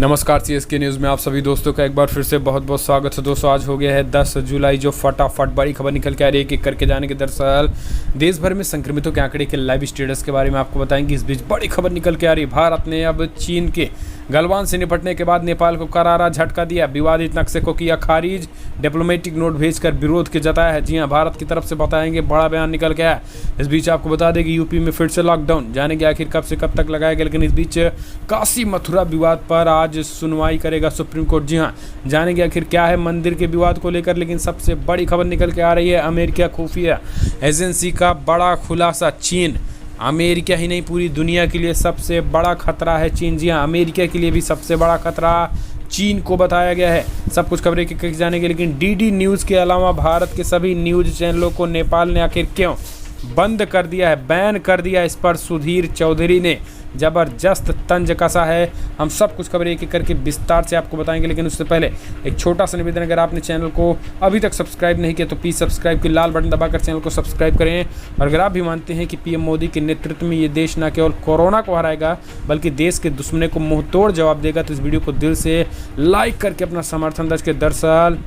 नमस्कार, CSK news में आप सभी दोस्तों का एक बार फिर से बहुत बहुत स्वागत है। दोस्तों, आज हो गया है 10 जुलाई, जो फटाफट बड़ी खबर निकल के आ रही है, एक करके जाने के। दरअसल देश भर में संक्रमितों के आंकड़े के लाइव स्टेटस के बारे में आपको बताएंगे। इस बीच बड़ी खबर निकल के आ रही है, भारत ने अब चीन के गलवान से निपटने के बाद नेपाल को करारा झटका दिया। विवादित नक्शे को किया खारिज, डिप्लोमेटिक नोट भेजकर विरोध के जताया है। जी हां, भारत की तरफ से बताएंगे, बड़ा बयान निकल के आया। इस बीच आपको बता दें कि यूपी में फिर से लॉकडाउन, जानेंगे आखिर कब से कब तक लगाया गया। लेकिन इस बीच काशी मथुरा विवाद पर आज सुनवाई करेगा सुप्रीम कोर्ट। जी हां, जानेंगे आखिर क्या है मंदिर के विवाद को लेकर। लेकिन सबसे बड़ी खबर निकल के आ रही है, अमेरिका खुफिया एजेंसी का बड़ा खुलासा। चीन अमेरिका ही नहीं, पूरी दुनिया के लिए सबसे बड़ा खतरा है चीन। जी हाँ, अमेरिका के लिए भी सबसे बड़ा खतरा चीन को बताया गया है। सब कुछ खबरें के जानेंगे। लेकिन डीडी न्यूज़ के अलावा भारत के सभी न्यूज़ चैनलों को नेपाल ने आखिर क्यों बंद कर दिया है, बैन कर दिया है, इस पर सुधीर चौधरी ने ज़बरदस्त तंज कसा है। हम सब कुछ खबरें एक एक करके विस्तार से आपको बताएंगे। लेकिन उससे पहले एक छोटा सा निवेदन, अगर आपने चैनल को अभी तक सब्सक्राइब नहीं किया तो प्लीज़ सब्सक्राइब की लाल बटन दबाकर चैनल को सब्सक्राइब करें। और अगर आप भी मानते हैं कि पीएम मोदी के नेतृत्व में ये देश न केवल कोरोना को हराएगा बल्कि देश के दुश्मनों को मुंहतोड़ जवाब देगा, तो इस वीडियो को दिल से लाइक करके अपना समर्थन दर्ज के। दरअसल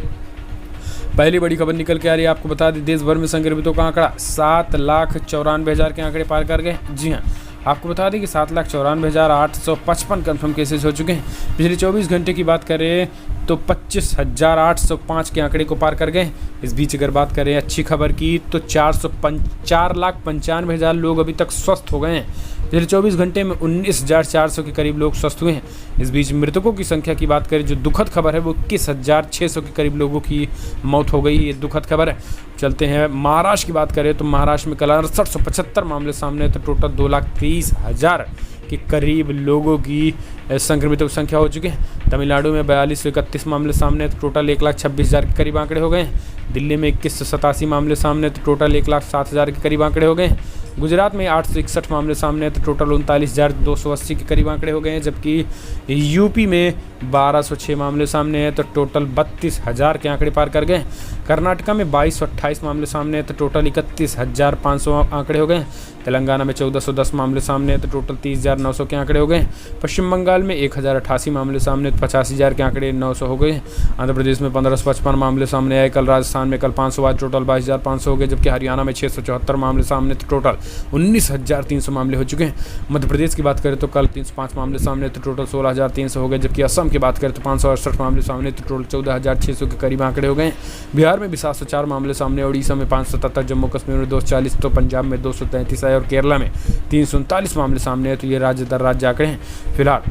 पहली बड़ी खबर निकल के आ रही है, आपको बता दें देश भर में संक्रमितों का आंकड़ा 7,94,000 के आंकड़े पार कर गए। जी हाँ, आपको बता दें कि 7,94,855 कन्फर्म केसेस हो चुके हैं। पिछले 24 घंटे की बात करें तो 25,805 के आंकड़े को पार कर गए। इस बीच अगर बात करें अच्छी खबर की तो 4,95,000 लोग अभी तक स्वस्थ हो गए हैं। पिछले 24 घंटे में 19,400 के करीब लोग स्वस्थ हुए हैं। इस बीच मृतकों की संख्या की बात करें, जो दुखद खबर है, वो 21,600 के करीब लोगों की मौत हो गई। ये दुखद खबर है। चलते हैं महाराष्ट्र की बात करें तो महाराष्ट्र में कल 6875 मामले सामने, तो टोटल 2,30,000 के करीब लोगों की संक्रमितों की संख्या हो चुकी है। तमिलनाडु में 4231 मामले सामने, तो टोटल 1,26,000 के करीब आंकड़े हो गए हैं। दिल्ली में 2187 मामले सामने, तो टोटल 1,07,000 के करीब आंकड़े हो गए हैं। गुजरात में 861 मामले सामने, तो टोटल 39,280 के करीब आंकड़े हो गए हैं। जबकि यूपी में 1,206 मामले सामने हैं, तो टोटल 32,000 के आंकड़े पार कर गए। कर्नाटका में 2,228 मामले सामने हैं, तो टोटल 31,500 आंकड़े हो गए। तेलंगाना में 1,410 मामले सामने हैं, तो टोटल 30,900 के आंकड़े हो गए। पश्चिम बंगाल में 1,088 मामले सामने, 85,000 के आंकड़े 900 हो गए। आंध्र प्रदेश में 1,555 मामले सामने आए। कल राजस्थान में कल 500 आज टोटल 22,500 हो गए। जबकि हरियाणा में 674 मामले सामने, तो टोटल 19,300 मामले हो चुके हैं। मध्य प्रदेश की बात करें तो कल 305 मामले सामने, तो टोटल 16,300 हो गए। जबकि असम की बात करें तो 568 मामले सामने, तो टोटल 14,600 के करीब आंकड़े हो गए। बिहार में भी 704 मामले सामने, उड़ीसा में 577, जम्मू कश्मीर में 240, तो पंजाब में 233 आए और केरला में 339 मामले सामने है। तो ये राज्य दर राज्य आंकड़े हैं फिलहाल।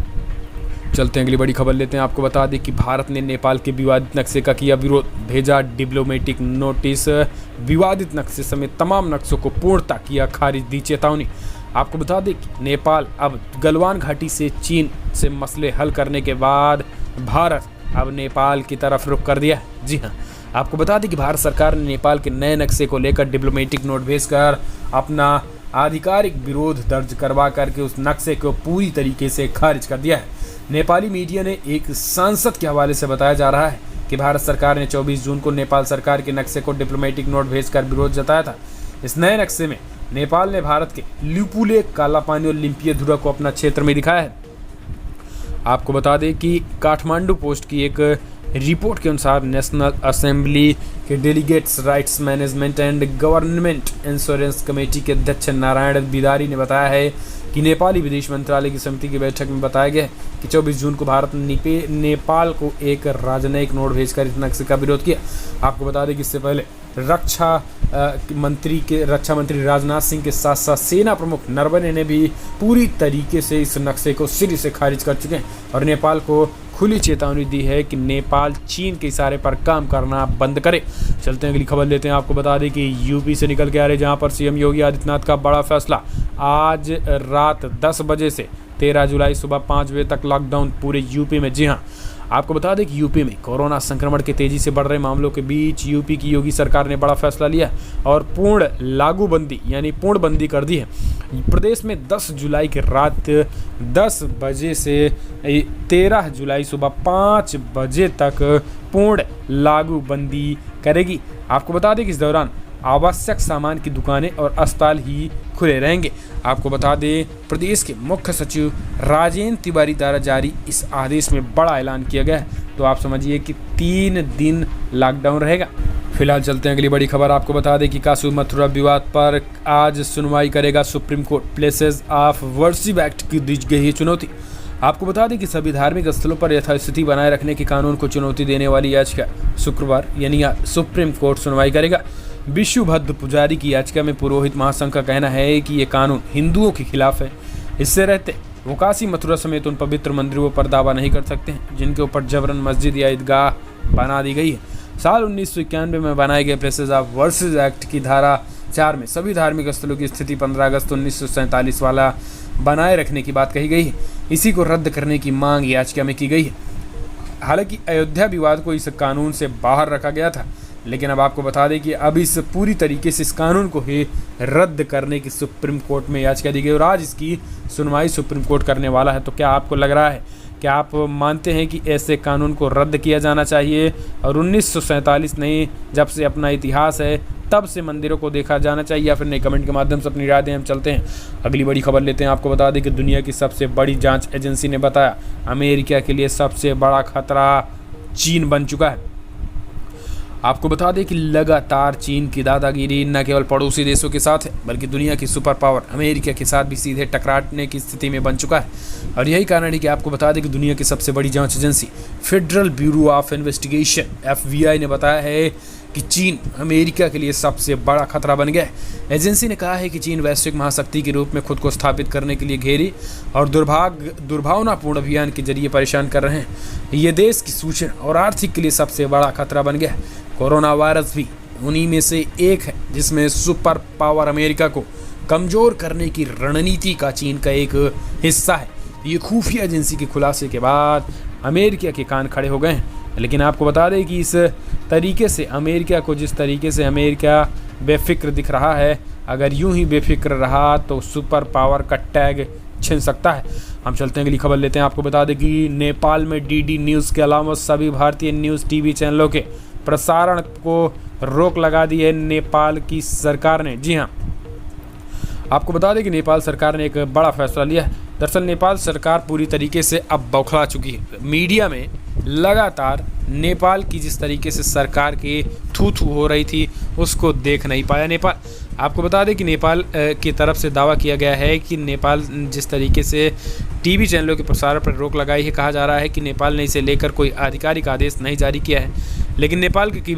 चलते हैं अगली बड़ी खबर लेते हैं। आपको बता दें कि भारत ने नेपाल के विवादित नक्शे का किया विरोध, भेजा डिप्लोमेटिक नोटिस। विवादित नक्शे समेत तमाम नक्शों को पूर्णतः किया खारिज, दी चेतावनी। आपको बता दें कि नेपाल अब गलवान घाटी से चीन से मसले हल करने के बाद भारत अब नेपाल की तरफ रुख कर दिया। जी हाँ, आपको बता दें कि भारत सरकार ने नेपाल के नए नक्शे को लेकर डिप्लोमेटिक नोट भेजकर अपना आधिकारिक विरोध दर्ज करवा करके उस नक्शे को पूरी तरीके से खारिज कर दिया है। नेपाली मीडिया ने एक सांसद के हवाले से बताया जा रहा है कि भारत सरकार ने 24 जून को नेपाल सरकार के नक्शे को डिप्लोमेटिक नोट भेजकर विरोध जताया था। इस नए नक्शे में नेपाल ने भारत के लिपुले, कालापानी और लिम्पियाधुरा को अपना क्षेत्र में दिखाया है। आपको बता दें कि काठमांडू पोस्ट की एक रिपोर्ट के अनुसार नेशनल असेंबली के delegates rights management and government insurance committee के अध्यक्ष नारायण बिदारी ने बताया है कि नेपाली विदेश मंत्रालय की समिति की बैठक में बताया गया कि 24 जून को भारत ने नेपाल को एक राजनयिक नोट भेजकर इस नक्शे का विरोध किया। आपको बता दें कि इससे पहले रक्षा मंत्री राजनाथ सिंह के साथ साथ सेना प्रमुख नरवणे ने भी पूरी तरीके से इस नक्शे को सिरे से खारिज कर चुके हैं और नेपाल को खुली चेतावनी दी है कि नेपाल चीन के इशारे पर काम करना बंद करे। चलते हैं अगली खबर लेते हैं। आपको बता दें कि यूपी से निकल के आ रहे, जहां पर सीएम योगी आदित्यनाथ का बड़ा फैसला। आज रात 10 बजे से 13 जुलाई सुबह 5 बजे तक लॉकडाउन पूरे यूपी में। जी हाँ, आपको बता दें कि यूपी में कोरोना संक्रमण के तेजी से बढ़ रहे मामलों के बीच यूपी की योगी सरकार ने बड़ा फैसला लिया और पूर्ण लागूबंदी यानी पूर्णबंदी कर दी है। प्रदेश में 10 जुलाई की रात 10 बजे से 13 जुलाई सुबह 5 बजे तक पूर्ण लागूबंदी करेगी। आपको बता दें कि इस दौरान आवश्यक सामान की दुकानें और अस्पताल ही खुले रहेंगे। आपको बता दें, प्रदेश के मुख्य सचिव राजेंद्र तिवारी द्वारा जारी इस आदेश में बड़ा ऐलान किया गया है। तो आप समझिए कि 3 दिन लॉकडाउन रहेगा। फिलहाल चलते हैं अगली बड़ी खबर। आपको बता दें कि काशी मथुरा विवाद पर आज सुनवाई करेगा supreme court. Places of worship act की दी गई है चुनौती। आपको बता दें कि सभी धार्मिक स्थलों पर यथास्थिति बनाए रखने के कानून को चुनौती देने वाली याचिका शुक्रवार यानी आज सुप्रीम कोर्ट सुनवाई करेगा। विष्णुभद्र पुजारी की याचिका में पुरोहित महासंघ का कहना है कि ये कानून हिंदुओं के खिलाफ है। इससे रहते वो काशी मथुरा समेत उन पवित्र मंदिरों पर दावा नहीं कर सकते हैं जिनके ऊपर जबरन मस्जिद या ईदगाह बना दी गई है। साल 1991 में बनाए गए प्लेसेस ऑफ वर्शिप एक्ट की धारा 4 में सभी धार्मिक स्थलों की स्थिति 15 अगस्त 1947 वाला बनाए रखने की बात कही गई है। इसी को रद्द करने की मांग याचिका में की गई है। हालांकि अयोध्या विवाद को इस कानून से बाहर रखा गया था, लेकिन अब आपको बता दें कि अब इस पूरी तरीके से इस कानून को ही रद्द करने की सुप्रीम कोर्ट में याचिका दी गई और आज इसकी सुनवाई सुप्रीम कोर्ट करने वाला है। तो क्या आपको लग रहा है, क्या आप मानते हैं कि ऐसे कानून को रद्द किया जाना चाहिए और 1947 नहीं, जब से अपना इतिहास है तब से मंदिरों को देखा जाना चाहिए, या फिर नहीं? कमेंट के माध्यम से अपनी राय दें। हम चलते हैं अगली बड़ी खबर लेते हैं। आपको बता दें कि दुनिया की सबसे बड़ी जांच एजेंसी ने बताया अमेरिका के लिए सबसे बड़ा खतरा चीन बन चुका है। आपको बता दें कि लगातार चीन की दादागिरी न केवल पड़ोसी देशों के साथ है बल्कि दुनिया की सुपर पावर अमेरिका के साथ भी सीधे टकराने की स्थिति में बन चुका है। और यही कारण है कि आपको बता दें कि दुनिया की सबसे बड़ी जांच agency federal bureau of investigation FBI ने बताया है कि चीन अमेरिका के लिए सबसे बड़ा खतरा बन गया है। एजेंसी ने कहा है कि चीन वैश्विक महाशक्ति के रूप में खुद को स्थापित करने के लिए घेरी और दुर्भावनापूर्ण अभियान के जरिए परेशान कर रहे हैं। ये देश की सूचना और आर्थिक के लिए सबसे बड़ा खतरा बन गया है। कोरोना वायरस भी उन्हीं में से एक है जिसमें सुपर पावर अमेरिका को कमज़ोर करने की रणनीति का चीन का एक हिस्सा है। ये खुफिया एजेंसी के खुलासे के बाद अमेरिका के कान खड़े हो गए हैं। लेकिन आपको बता दें कि इस तरीके से अमेरिका को, जिस तरीके से अमेरिका बेफिक्र दिख रहा है, अगर यूं ही बेफिक्र रहा तो सुपर पावर का टैग छिन सकता है। हम चलते हैं अगली खबर लेते हैं। आपको बता दें कि नेपाल में DD न्यूज़ के अलावा सभी भारतीय न्यूज़ TV चैनलों के प्रसारण को रोक लगा दी है नेपाल की सरकार ने। जी हाँ, आपको बता दें कि नेपाल सरकार ने एक बड़ा फैसला लिया है। दरअसल नेपाल सरकार पूरी तरीके से अब बौखला चुकी है। मीडिया में लगातार नेपाल की जिस तरीके से सरकार की थू हो रही थी उसको देख नहीं पाया नेपाल। आपको बता दें कि नेपाल की तरफ से दावा किया गया है कि नेपाल जिस तरीके से TV चैनलों के प्रसारण पर रोक लगाई है, कहा जा रहा है कि नेपाल ने इसे लेकर कोई आधिकारिक आदेश नहीं जारी किया है, लेकिन नेपाल के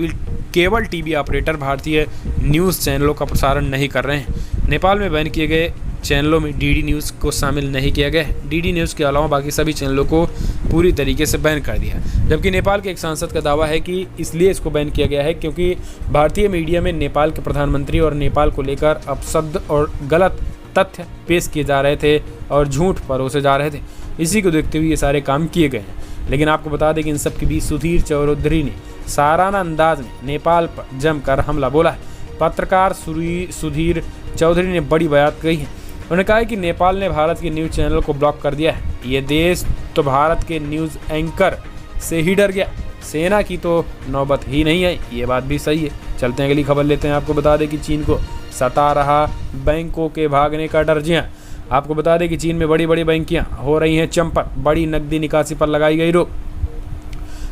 केवल TV ऑपरेटर भारतीय न्यूज़ चैनलों का प्रसारण नहीं कर रहे हैं। नेपाल में बैन किए गए चैनलों में DD न्यूज़ को शामिल नहीं किया गया है। DD न्यूज़ के अलावा बाकी सभी चैनलों को पूरी तरीके से बैन कर दिया। जबकि नेपाल के एक सांसद का दावा है कि इसलिए इसको बैन किया गया है क्योंकि भारतीय मीडिया में नेपाल के प्रधानमंत्री और नेपाल को लेकर अपशब्द और गलत तथ्य पेश किए जा रहे थे और झूठ परोसे जा रहे थे। इसी को देखते हुए ये सारे काम किए गए हैं। लेकिन आपको बता दें कि इन सब के बीच सुधीर चौधरी ने साराना अंदाज में नेपाल पर जमकर हमला बोला है। पत्रकार सुधीर चौधरी ने बड़ी बात कही है। उन्होंने कहा है कि नेपाल ने भारत के न्यूज़ चैनल को ब्लॉक कर दिया है। ये देश तो भारत के न्यूज़ एंकर से ही डर गया, सेना की तो नौबत ही नहीं आई। ये बात भी सही है। चलते हैं अगली खबर लेते हैं। आपको बता दें कि चीन को सता रहा बैंकों के भागने का डर। जी हाँ, आपको बता दें कि चीन में बड़ी बड़ी बैंकियां हो रही हैं चंपत। बड़ी नकदी निकासी पर लगाई गई रोक।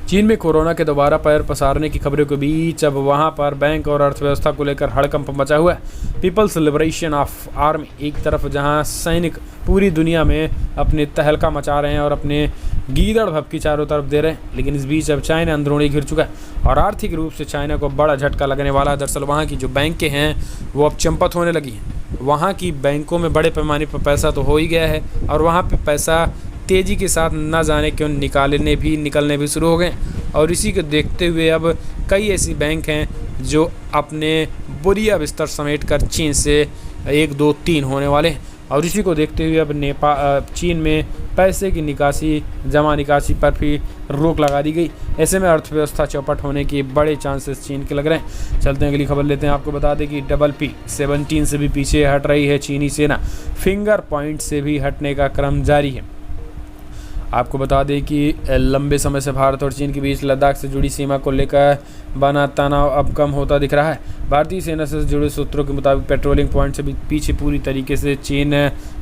चीन में कोरोना के दोबारा पैर पसारने की खबरों के बीच अब वहां पर बैंक और अर्थव्यवस्था को लेकर हड़कंप मचा हुआ है। पीपल्स लिबरेशन ऑफ आर्मी एक तरफ जहां सैनिक पूरी दुनिया में अपने तहलका मचा रहे हैं और अपने गीदड़ भभकी चारों तरफ दे रहे हैं, लेकिन इस बीच अब चाइना अंदरूनी घिर चुका है और आर्थिक रूप से चाइना को बड़ा झटका लगने वाला है। दरअसल वहाँ की जो बैंकें हैं वो अब चंपत होने लगी हैं। वहाँ की बैंकों में बड़े पैमाने पर पैसा तो हो ही गया है और वहाँ पे पैसा तेज़ी के साथ न जाने क्यों निकलने भी शुरू हो गए। और इसी को देखते हुए अब कई ऐसी बैंक हैं जो अपने बोरिया बिस्तर समेट कर चीन से 1, 2, 3 होने वाले हैं। और इसी को देखते हुए अब चीन में पैसे की जमा निकासी पर भी रोक लगा दी गई। ऐसे में अर्थव्यवस्था चौपट होने के बड़े चांसेस चीन के लग रहे हैं। चलते हैं अगली खबर लेते हैं। आपको बता दें कि PPP-17 से भी पीछे हट रही है चीनी सेना। फिंगर पॉइंट से भी हटने का क्रम जारी है। आपको बता दें कि लंबे समय से भारत और चीन के बीच लद्दाख से जुड़ी सीमा को लेकर बना तनाव अब कम होता दिख रहा है। भारतीय सेना से जुड़े सूत्रों के मुताबिक पेट्रोलिंग पॉइंट से भी पीछे पूरी तरीके से चीन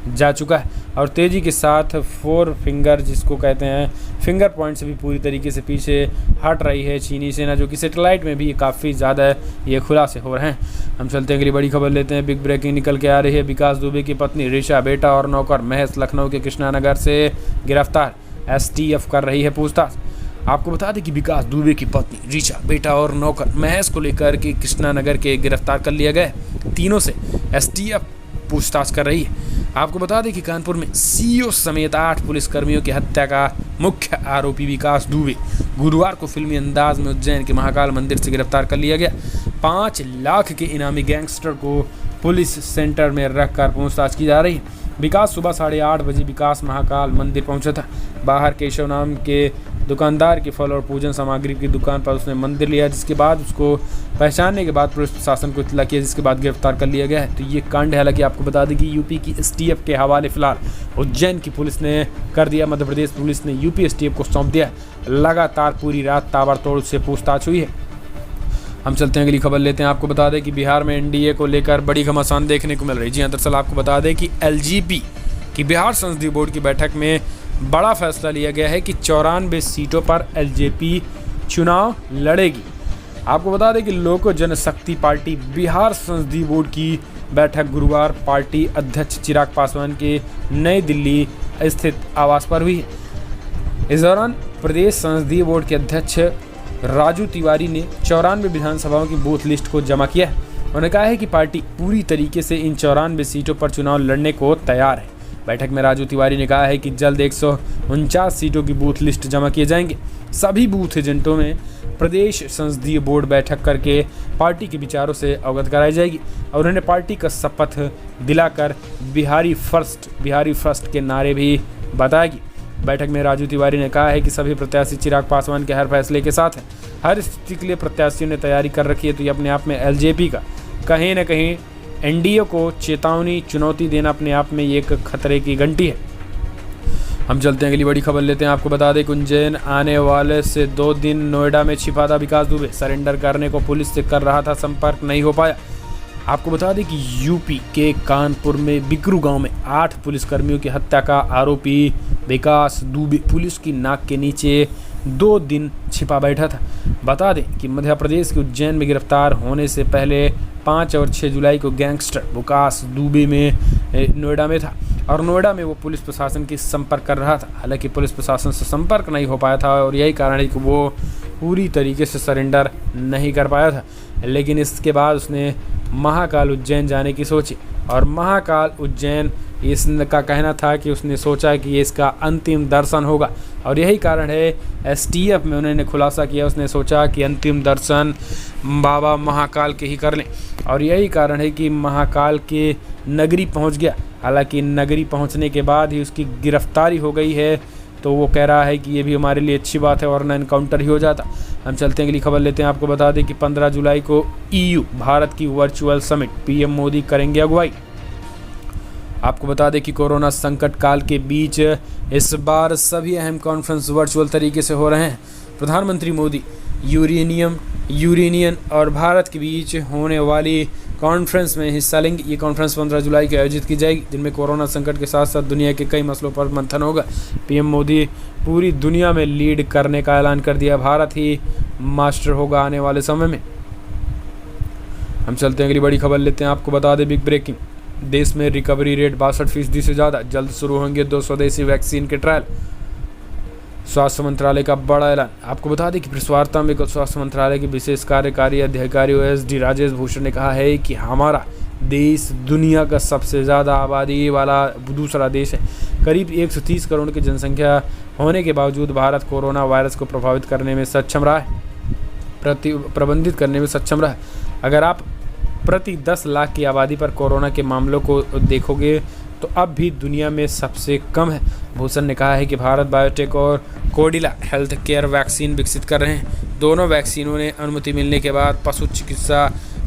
जा चुका है और तेज़ी के साथ 4 फिंगर जिसको कहते हैं फिंगर पॉइंट से भी पूरी तरीके से पीछे हट रही है चीनी सेना, जो कि सैटेलाइट में भी काफ़ी ज़्यादा ये खुलासे हो रहे हैं। हम चलते हैं अगली बड़ी खबर लेते हैं। बिग ब्रेकिंग निकल के आ रही है। विकास दुबे की पत्नी ऋचा, बेटा और नौकर महेश लखनऊ के कृष्णानगर से गिरफ्तार, एसटीएफ कर रही है पूछताछ। आपको बता दें कि विकास दुबे की पत्नी ऋचा, बेटा और नौकर महेश को लेकर के कृष्णानगर के गिरफ्तार कर लिया गया है। तीनों से एसटीएफ पूछताछ कर रही है। आपको बता दें कि कानपुर में सीईओ समेत 8 पुलिसकर्मियों की हत्या का मुख्य आरोपी विकास दुबे गुरुवार को फिल्मी अंदाज में उज्जैन के महाकाल मंदिर से गिरफ्तार कर लिया गया। 5 लाख के इनामी गैंगस्टर को पुलिस सेंटर में रखकर पूछताछ की जा रही है। विकास सुबह 8:30 बजे विकास महाकाल मंदिर पहुंचा था। बाहर केशव नाम के दुकानदार की फल और पूजन सामग्री की दुकान पर उसने मंदिर लिया, जिसके बाद उसको पहचानने के बाद पुलिस प्रशासन को इत्तला किया, जिसके बाद गिरफ्तार कर लिया गया है। तो ये कांड है। हालांकि आपको बता दें कि यूपी की एसटीएफ के हवाले फिलहाल उज्जैन की पुलिस ने कर दिया। मध्य प्रदेश पुलिस ने यूपी एसटीएफ को सौंप दिया। लगातार पूरी रात ताबड़तोड़ से पूछताछ हुई है। हम चलते हैं अगली खबर लेते हैं। आपको बता दें कि बिहार में एनडीए को लेकर बड़ी घमासान देखने को मिल रही है। जी हाँ, दरअसल आपको बता दें कि एलजीपी की बिहार संसदीय बोर्ड की बैठक में बड़ा फैसला लिया गया है कि 94 सीटों पर एलजेपी चुनाव लड़ेगी। आपको बता दें कि लोक जनशक्ति पार्टी बिहार संसदीय बोर्ड की बैठक गुरुवार पार्टी अध्यक्ष चिराग पासवान के नई दिल्ली स्थित आवास पर हुई है। इस दौरान प्रदेश संसदीय बोर्ड के अध्यक्ष राजू तिवारी ने 94 विधानसभाओं की बूथ लिस्ट को जमा किया है। उन्होंने कहा है कि पार्टी पूरी तरीके से इन 94 सीटों पर चुनाव लड़ने को तैयार है। बैठक में राजू तिवारी ने कहा है कि जल्द 149 सीटों की बूथ लिस्ट जमा किए जाएंगे। सभी बूथ एजेंटों में प्रदेश संसदीय बोर्ड बैठक करके पार्टी के विचारों से अवगत कराई जाएगी और उन्होंने पार्टी का शपथ दिलाकर बिहारी फर्स्ट के नारे भी बताएगी। बैठक में राजू तिवारी ने कहा है कि सभी प्रत्याशी चिराग पासवान के हर फैसले के साथ हैं। हर स्थिति के लिए प्रत्याशियों ने तैयारी कर रखी है। तो ये अपने आप में एलजेपी का कहीं ना कहीं एनडीए को चेतावनी चुनौती देना अपने आप में एक खतरे की घंटी है। हम चलते हैं अगली बड़ी खबर लेते हैं। आपको बता दें कि उज्जैन आने वाले से 2 दिन नोएडा में छिपा था विकास दुबे। सरेंडर करने को पुलिस से कर रहा था, संपर्क नहीं हो पाया। आपको बता दें कि यूपी के कानपुर में बिकरू गांव में 8 पुलिसकर्मियों की हत्या का आरोपी विकास दुबे पुलिस की नाक के नीचे 2 दिन छिपा बैठा था। बता दें कि मध्य प्रदेश के उज्जैन में गिरफ्तार होने से पहले 5 और 6 जुलाई को गैंगस्टर विकास दुबे में नोएडा में था और नोएडा में वो पुलिस प्रशासन की संपर्क कर रहा था। हालांकि पुलिस प्रशासन से संपर्क नहीं हो पाया था और यही कारण है कि वो पूरी तरीके से सरेंडर नहीं कर पाया था। लेकिन इसके बाद उसने महाकाल उज्जैन जाने की सोची और महाकाल उज्जैन इसका कहना था कि उसने सोचा कि ये इसका अंतिम दर्शन होगा और यही कारण है एसटीएफ में उन्होंने खुलासा किया। उसने सोचा कि अंतिम दर्शन बाबा महाकाल के ही कर लें और यही कारण है कि महाकाल के नगरी पहुंच गया। हालांकि नगरी पहुंचने के बाद ही उसकी गिरफ्तारी हो गई है। तो वो कह रहा है कि ये भी हमारे लिए अच्छी बात है वरना एनकाउंटर ही हो जाता। हम चलते हैं अगली खबर लेते हैं। आपको बता दें कि 15 जुलाई को ईयू भारत की वर्चुअल समिट पीएम मोदी करेंगे अगुवाई। आपको बता दें कि कोरोना संकट काल के बीच इस बार सभी अहम कॉन्फ्रेंस वर्चुअल तरीके से हो रहे हैं। प्रधानमंत्री मोदी यूरेनियन और भारत के बीच होने वाली कॉन्फ्रेंस में हिस्सा लेंगे। ये कॉन्फ्रेंस 15 जुलाई को आयोजित की जाएगी, जिनमें कोरोना संकट के साथ साथ दुनिया के कई मसलों पर मंथन होगा। पीएम मोदी पूरी दुनिया में लीड करने का ऐलान कर दिया। भारत ही मास्टर होगा आने वाले समय में। हम चलते हैं अगली बड़ी खबर लेते हैं। आपको बता दें बिग ब्रेकिंग, देश में रिकवरी रेट 62% से ज़्यादा। जल्द शुरू होंगे 2 स्वदेशी वैक्सीन के ट्रायल। स्वास्थ्य मंत्रालय का बड़ा ऐलान। आपको बता दें कि प्रेस वार्ता में स्वास्थ्य मंत्रालय के विशेष कार्यकारी अधिकारी ओएसडी राजेश भूषण ने कहा है कि हमारा देश दुनिया का सबसे ज़्यादा आबादी वाला दूसरा देश है। करीब 130 करोड़ की जनसंख्या होने के बावजूद भारत कोरोना वायरस को प्रभावित करने में सक्षम रहा है, प्रबंधित करने में सक्षम रहा है। अगर आप प्रति 10 लाख की आबादी पर कोरोना के मामलों को देखोगे तो अब भी दुनिया में सबसे कम है। भूषण ने कहा है कि भारत बायोटेक और कोडिला हेल्थ केयर वैक्सीन विकसित कर रहे हैं। दोनों वैक्सीनों ने अनुमति मिलने के बाद पशु चिकित्सा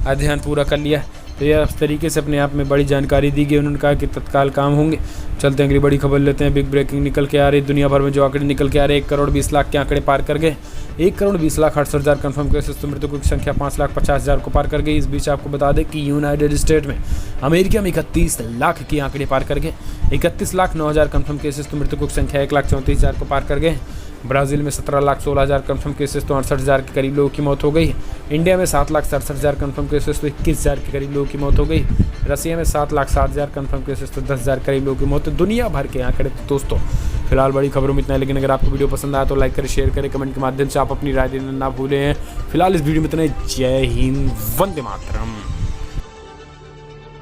अध्ययन पूरा कर लिया है। तो यह इस तरीके से अपने आप में बड़ी जानकारी दी गई। उन्होंने कहा कि तत्काल काम होंगे। चलते हैं अगली बड़ी खबर लेते हैं। बिग ब्रेकिंग निकल के आ रही दुनिया भर में जो आंकड़े निकल के आ रहे हैं, 1 करोड़ 20 लाख के आंकड़े पार कर गए। 1 करोड़ 20 लाख 68 हज़ार कन्फर्म केसेस, तो मृतकों की संख्या 5 लाख 50 हज़ार को पार कर गई। इस बीच आपको बता दें कि यूनाइटेड स्टेट में अमेरिका में 31 लाख के आंकड़े पार कर गए। 31 लाख 9 हज़ार कन्फर्म केसेस, तो मृतकों की संख्या 1 लाख 34 हज़ार को पार कर गए। ब्राज़ील में 17 लाख 16 हज़ार कन्फर्म केसेस, तो 68 हज़ार के करीब लोगों की मौत हो गई। इंडिया में 7 लाख 67 हज़ार कन्फर्म केसेस, तो 21 हज़ार के करीब लोगों की मौत हो गई। रसिया में 7 लाख 7 हज़ार कन्फर्म केसेस, तो 10 हज़ार करीब लोगों की मौत। दुनिया भर के आंकड़े। तो दोस्तों फिलहाल बड़ी खबरों में इतना है, लेकिन अगर आपको वीडियो पसंद आया तो लाइक करें, शेयर करें, कमेंट के माध्यम से आप अपनी राय देना ना भूलें। फिलहाल इस वीडियो में इतना ही। जय हिंद, वंदे मातरम।